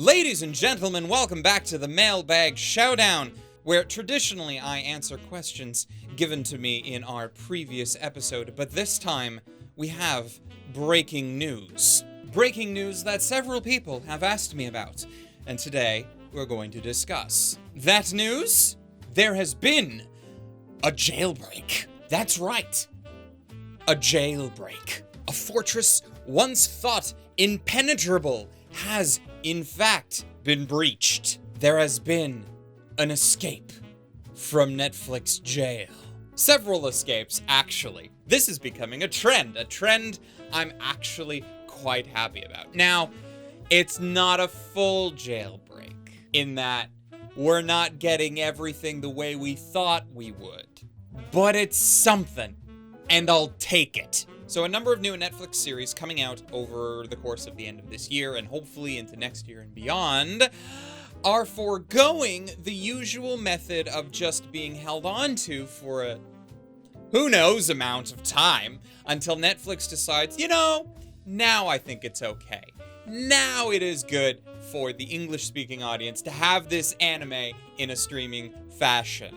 Ladies and gentlemen, welcome back to the Mailbag Showdown, where traditionally I answer questions given to me in our previous episode, but this time we have breaking news. Breaking news that several people have asked me about, and today we're going to discuss. That news? There has been a jailbreak. That's right. A jailbreak. A fortress once thought impenetrable has, in fact, been breached. There has been an escape from Netflix jail. Several escapes, actually. This is becoming a trend I'm actually quite happy about. Now, it's not a full jailbreak, in that we're not getting everything the way we thought we would. But it's something, and I'll take it. So a number of new Netflix series coming out over the course of the end of this year, and hopefully into next year and beyond, are foregoing the usual method of just being held on to for a who knows amount of time until Netflix decides, now I think it's okay. Now it is good for the English-speaking audience to have this anime in a streaming fashion.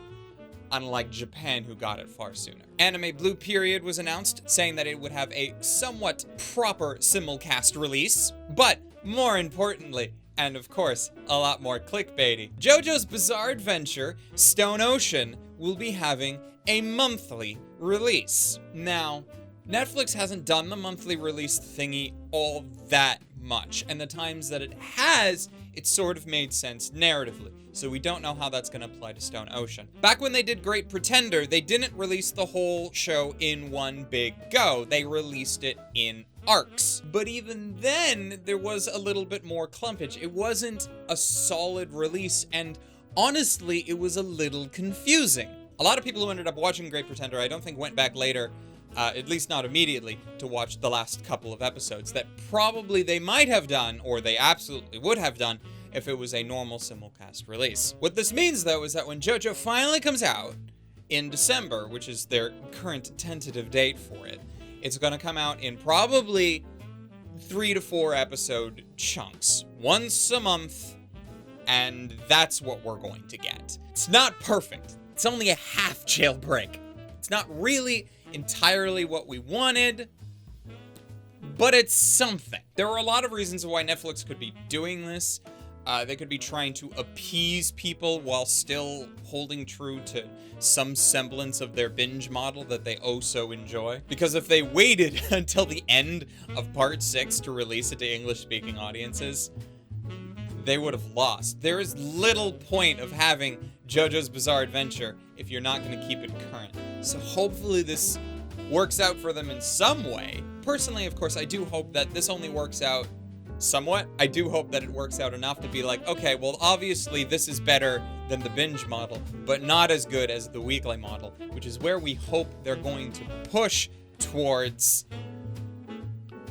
Unlike Japan, who got it far sooner. Anime Blue Period was announced, saying that it would have a somewhat proper simulcast release, but more importantly, and of course, a lot more clickbaity, JoJo's Bizarre Adventure, Stone Ocean, will be having a monthly release. Now, Netflix hasn't done the monthly release thingy all that much, and the times that it has, it sort of made sense narratively. So we don't know how that's going to apply to Stone Ocean. Back when they did Great Pretender, they didn't release the whole show in one big go. They released it in arcs. But even then, there was a little bit more clumpage. It wasn't a solid release, and honestly, it was a little confusing. A lot of people who ended up watching Great Pretender, I don't think went back later, at least not immediately, to watch the last couple of episodes that probably they might have done, or they absolutely would have done, if it was a normal simulcast release. What this means, though, is that when JoJo finally comes out in December, which is their current tentative date for it, it's going to come out in probably 3 to 4 episode chunks, once a month, and that's what we're going to get. It's not perfect. It's only a half jailbreak. It's not really entirely what we wanted, but it's something. There are a lot of reasons why Netflix could be doing this. They could be trying to appease people while still holding true to some semblance of their binge model that they oh so enjoy. Because if they waited until the end of Part 6 to release it to English-speaking audiences, they would have lost. There is little point of having JoJo's Bizarre Adventure if you're not going to keep it current. So hopefully this works out for them in some way. Personally, of course, I do hope that this only works out somewhat. I do hope that it works out enough to be like, okay, well, obviously this is better than the binge model, but not as good as the weekly model, which is where we hope they're going to push towards.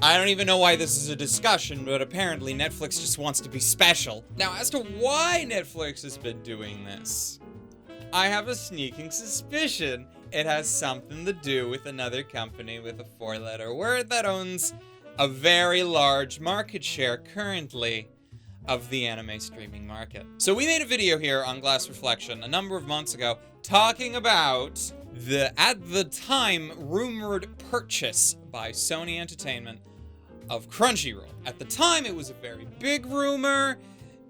I don't even know why this is a discussion, but apparently Netflix just wants to be special. Now, as to why Netflix has been doing this, I have a sneaking suspicion it has something to do with another company with a 4-letter word that owns a very large market share currently of the anime streaming market. So we made a video here on Glass Reflection a number of months ago talking about the, at the time, rumored purchase by Sony Entertainment of Crunchyroll. At the time, it was a very big rumor.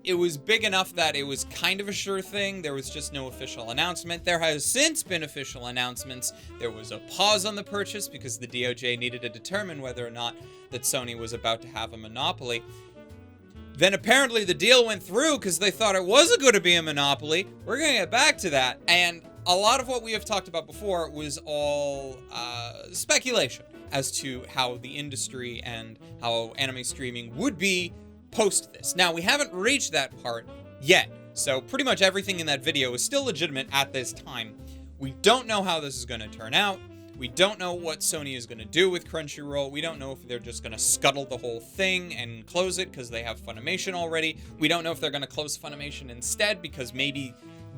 It was big enough that it was kind of a sure thing. There was just no official announcement. There has since been official announcements. There was a pause on the purchase because the DOJ needed to determine whether or not that Sony was about to have a monopoly. Then apparently the deal went through because they thought it wasn't going to be a monopoly. We're going to get back to that. And a lot of what we have talked about before was all speculation as to how the industry and how anime streaming would be post this. Now, we haven't reached that part yet, so pretty much everything in that video is still legitimate at this time. We don't know how this is going to turn out. We don't know what Sony is going to do with Crunchyroll. We don't know if they're just going to scuttle the whole thing and close it because they have Funimation already. We don't know if they're going to close Funimation instead because maybe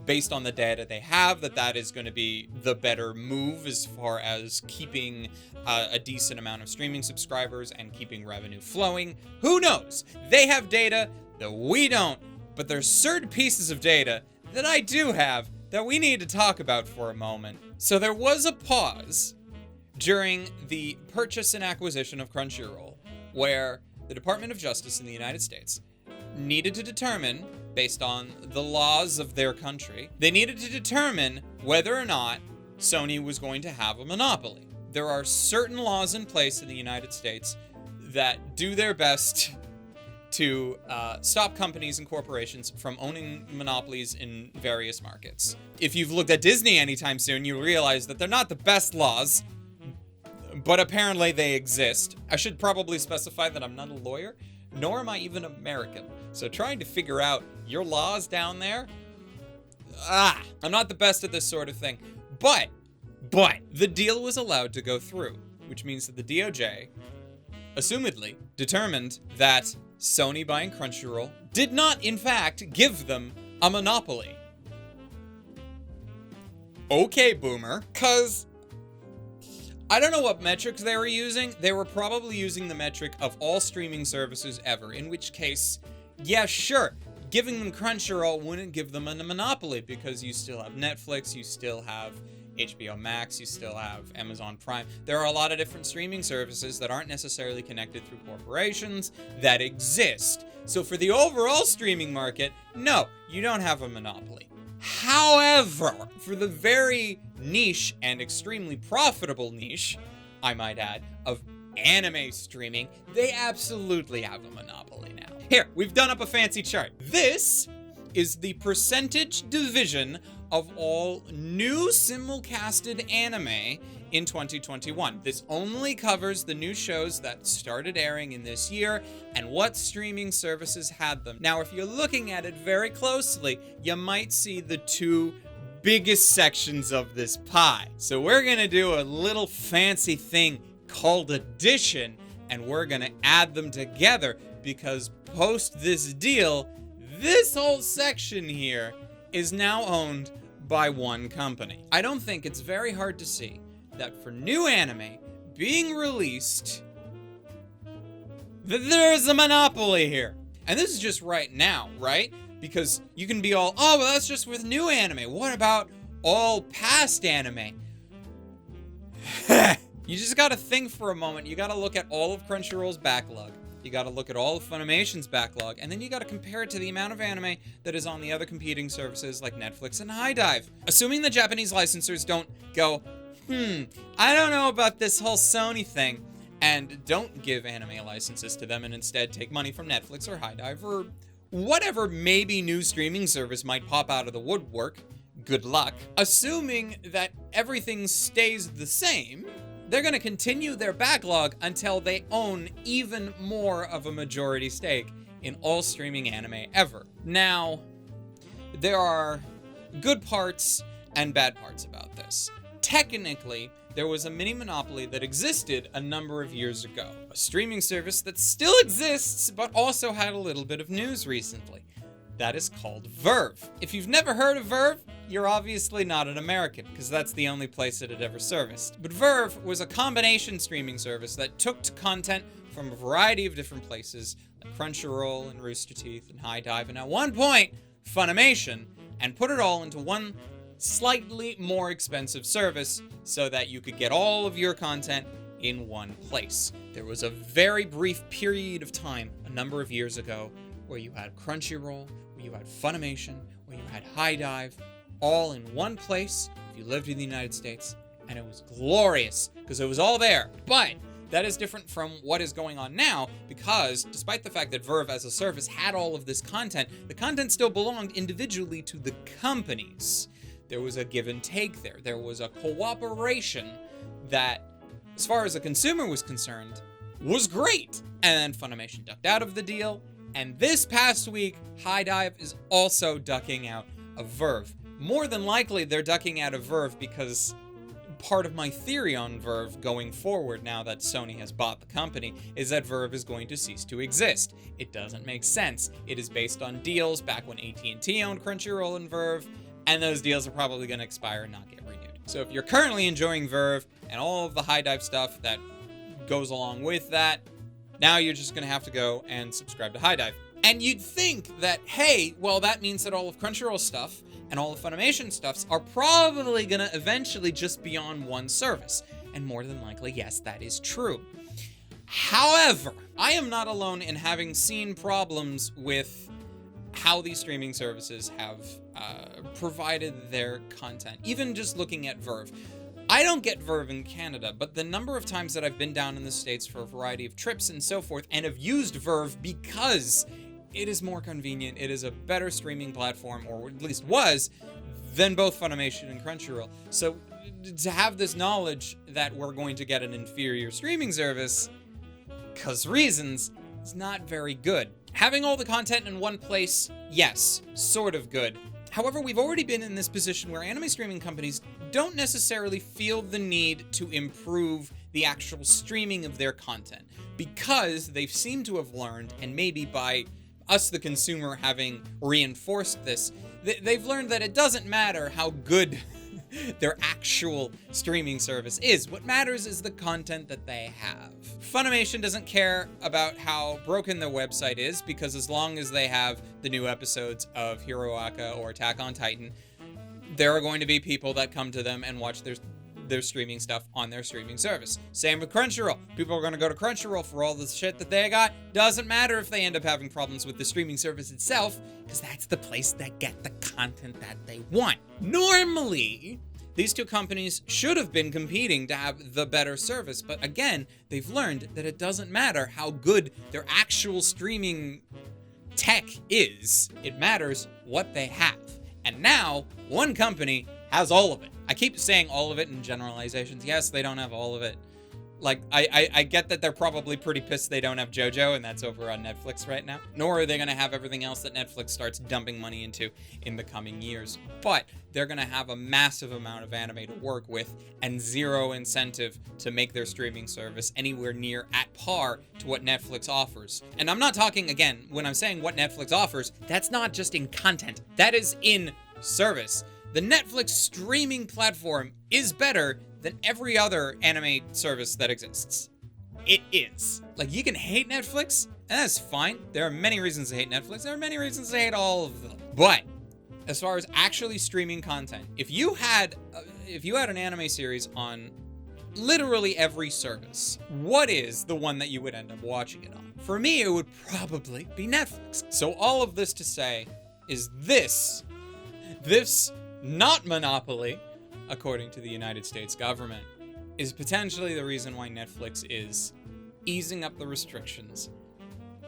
based on the data they have, that is going to be the better move as far as keeping a decent amount of streaming subscribers and keeping revenue flowing. Who knows? They have data. that we don't, but there's certain pieces of data that I do have that we need to talk about for a moment. So there was a pause during the purchase and acquisition of Crunchyroll, where the Department of Justice in the United States needed to determine, based on the laws of their country, they needed to determine whether or not Sony was going to have a monopoly. There are certain laws in place in the United States that do their best to stop companies and corporations from owning monopolies in various markets. If you've looked at Disney anytime soon, you realize that they're not the best laws, but apparently they exist. I should probably specify that I'm not a lawyer, nor am I even American. So trying to figure out your laws down there, I'm not the best at this sort of thing. But the deal was allowed to go through, which means that the DOJ, assumedly, determined that Sony buying Crunchyroll did not, in fact, give them a monopoly. Okay, boomer. Cause I don't know what metrics they were using. They were probably using the metric of all streaming services ever, in which case, yeah, sure, giving them Crunchyroll wouldn't give them a monopoly because you still have Netflix, you still have HBO Max, you still have Amazon Prime. There are a lot of different streaming services that aren't necessarily connected through corporations that exist. So for the overall streaming market, no, you don't have a monopoly. However, for the very niche and extremely profitable niche, I might add, of anime streaming, they absolutely have a monopoly now. Here, we've done up a fancy chart. This is the percentage division of all new simulcasted anime in 2021. This only covers the new shows that started airing in this year and what streaming services had them. Now, if you're looking at it very closely, you might see the two biggest sections of this pie. So we're gonna do a little fancy thing called addition, and we're gonna add them together because post this deal, this whole section here is now owned by one company. I don't think it's very hard to see that for new anime being released, that there's a monopoly here. And this is just right now, right? Because you can be all, oh, well, that's just with new anime. What about all past anime? You just gotta think for a moment. You gotta look at all of Crunchyroll's backlog. You gotta look at all of Funimation's backlog, and then you gotta compare it to the amount of anime that is on the other competing services like Netflix and HiDive. Assuming the Japanese licensors don't go, I don't know about this whole Sony thing, and don't give anime licenses to them and instead take money from Netflix or HiDive or whatever maybe new streaming service might pop out of the woodwork, good luck. Assuming that everything stays the same, they're going to continue their backlog until they own even more of a majority stake in all streaming anime ever. Now, there are good parts and bad parts about this. Technically, there was a mini monopoly that existed a number of years ago. A streaming service that still exists, but also had a little bit of news recently. That is called Verve. If you've never heard of Verve, you're obviously not an American, because that's the only place it had ever serviced. But Verve was a combination streaming service that took content from a variety of different places, like Crunchyroll and Rooster Teeth and HiDive, and at one point, Funimation, and put it all into one slightly more expensive service so that you could get all of your content in one place. There was a very brief period of time, a number of years ago, where you had Crunchyroll, where you had Funimation, where you had HiDive, all in one place if you lived in the United States, and it was glorious because it was all there. But that is different from what is going on now, because despite the fact that Verve as a service had all of this content, the content still belonged individually to the companies. There was a give and take there. There was a cooperation that, as far as the consumer was concerned, was great. And then Funimation ducked out of the deal. And this past week, HiDive is also ducking out of Verve. More than likely, they're ducking out of Verve because part of my theory on Verve going forward, now that Sony has bought the company, is that Verve is going to cease to exist. It doesn't make sense. It is based on deals back when AT&T owned Crunchyroll and Verve, and those deals are probably going to expire and not get renewed. So if you're currently enjoying Verve and all of the HiDive stuff that goes along with that, now you're just going to have to go and subscribe to HiDive. And you'd think that, hey, well, that means that all of Crunchyroll stuff and all of Funimation stuffs are probably gonna eventually just be on one service. And more than likely, yes, that is true. However, I am not alone in having seen problems with how these streaming services have provided their content. Even just looking at Verve. I don't get Verve in Canada, but the number of times that I've been down in the States for a variety of trips and so forth, and have used Verve because it is more convenient, it is a better streaming platform, or at least was, than both Funimation and Crunchyroll. So to have this knowledge that we're going to get an inferior streaming service, because reasons, is not very good. Having all the content in one place, yes, sort of good. However, we've already been in this position where anime streaming companies don't necessarily feel the need to improve the actual streaming of their content, because they've seemed to have learned, and maybe by us the consumer having reinforced this, they've learned that it doesn't matter how good their actual streaming service is. What matters is the content that they have. Funimation doesn't care about how broken their website is, because as long as they have the new episodes of Hero Aka or Attack on Titan, there are going to be people that come to them and watch their streaming stuff on their streaming service. Same with Crunchyroll. People are going to go to Crunchyroll for all the shit that they got. Doesn't matter if they end up having problems with the streaming service itself, because that's the place that get the content that they want. Normally, these two companies should have been competing to have the better service, but again, they've learned that it doesn't matter how good their actual streaming tech is. It matters what they have. And now, one company has all of it. I keep saying all of it in generalizations. Yes, they don't have all of it. Like, I get that they're probably pretty pissed they don't have JoJo, and that's over on Netflix right now. Nor are they going to have everything else that Netflix starts dumping money into in the coming years. But they're going to have a massive amount of anime to work with, and zero incentive to make their streaming service anywhere near at par to what Netflix offers. And I'm not talking, again, when I'm saying what Netflix offers, that's not just in content. That is in service. The Netflix streaming platform is better than every other anime service that exists. It is. Like, you can hate Netflix, and that's fine. There are many reasons to hate Netflix. There are many reasons to hate all of them. But as far as actually streaming content, if you had an anime series on literally every service, what is the one that you would end up watching it on? For me, it would probably be Netflix. So all of this to say is this not monopoly, according to the United States government, is potentially the reason why Netflix is easing up the restrictions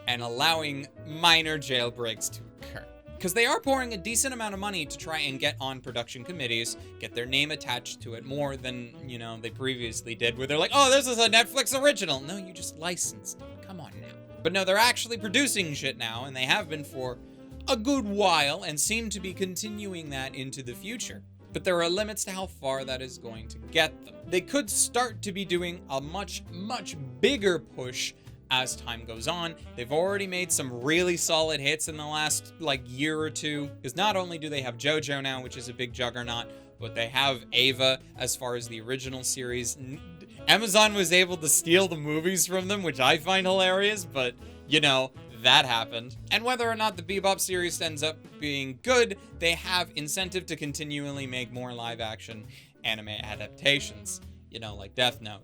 and allowing minor jailbreaks to occur. Because they are pouring a decent amount of money to try and get on production committees, get their name attached to it more than, they previously did, where they're like, oh, this is a Netflix original. No, you just licensed it. Come on now. But no, they're actually producing shit now, and they have been for a good while, and seem to be continuing that into the future. But there are limits to how far that is going to get them. They could start to be doing a much, much bigger push as time goes on. They've already made some really solid hits in the last, year or two. Because not only do they have JoJo now, which is a big juggernaut, but they have Ava as far as the original series. Amazon was able to steal the movies from them, which I find hilarious, but, that happened. And whether or not the Bebop series ends up being good, they have incentive to continually make more live-action anime adaptations, like Death Note.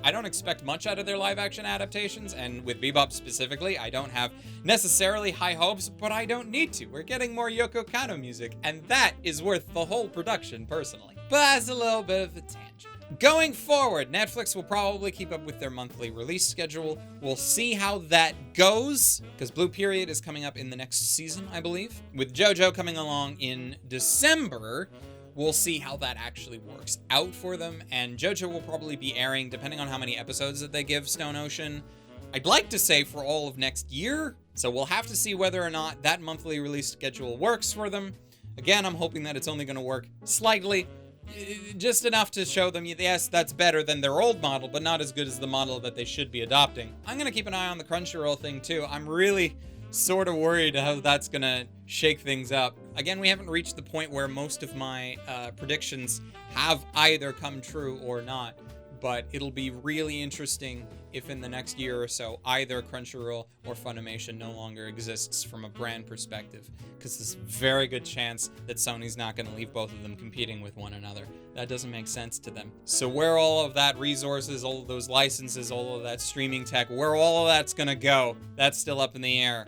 I don't expect much out of their live-action adaptations, and with Bebop specifically, I don't have necessarily high hopes, but I don't need to. We're getting more Yoko Kanno music, and that is worth the whole production, personally. But that's a little bit of a tangent. Going forward, Netflix will probably keep up with their monthly release schedule. We'll see how that goes, because Blue Period is coming up in the next season, I believe. With JoJo coming along in December, we'll see how that actually works out for them, and JoJo will probably be airing, depending on how many episodes that they give Stone Ocean, I'd like to say for all of next year, so we'll have to see whether or not that monthly release schedule works for them. Again, I'm hoping that it's only going to work slightly, just enough to show them, yes, that's better than their old model, but not as good as the model that they should be adopting. I'm going to keep an eye on the Crunchyroll thing, too. I'm really sort of worried how that's going to shake things up. Again, we haven't reached the point where most of my predictions have either come true or not, but it'll be really interesting if in the next year or so either Crunchyroll or Funimation no longer exists from a brand perspective, because there's a very good chance that Sony's not going to leave both of them competing with one another. That doesn't make sense to them. So where all of that resources, all of those licenses, all of that streaming tech, where all of that's going to go, that's still up in the air.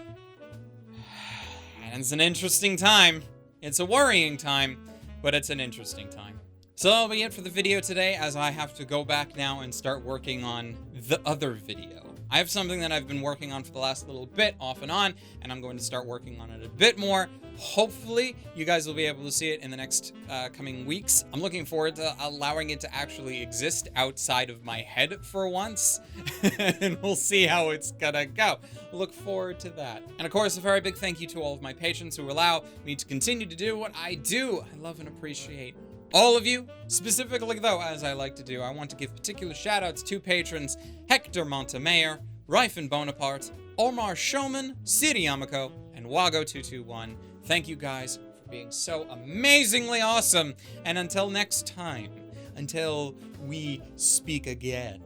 And it's an interesting time. It's a worrying time, but it's an interesting time. So that'll be it for the video today, as I have to go back now and start working on the other video. I have something that I've been working on for the last little bit, off and on, and I'm going to start working on it a bit more. Hopefully, you guys will be able to see it in the next coming weeks. I'm looking forward to allowing it to actually exist outside of my head for once, and we'll see how it's gonna go. Look forward to that. And of course, a very big thank you to all of my patrons who allow me to continue to do what I do. I love and appreciate all of you. Specifically though, as I like to do, I want to give particular shout outs to patrons Hector Montemayor, Ryfen Bonaparte, Omar Showman, Siri Yamako, and Wago221. Thank you guys for being so amazingly awesome. And until next time, until we speak again,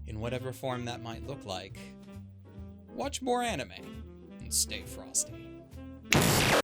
in whatever form that might look like, watch more anime and stay frosty.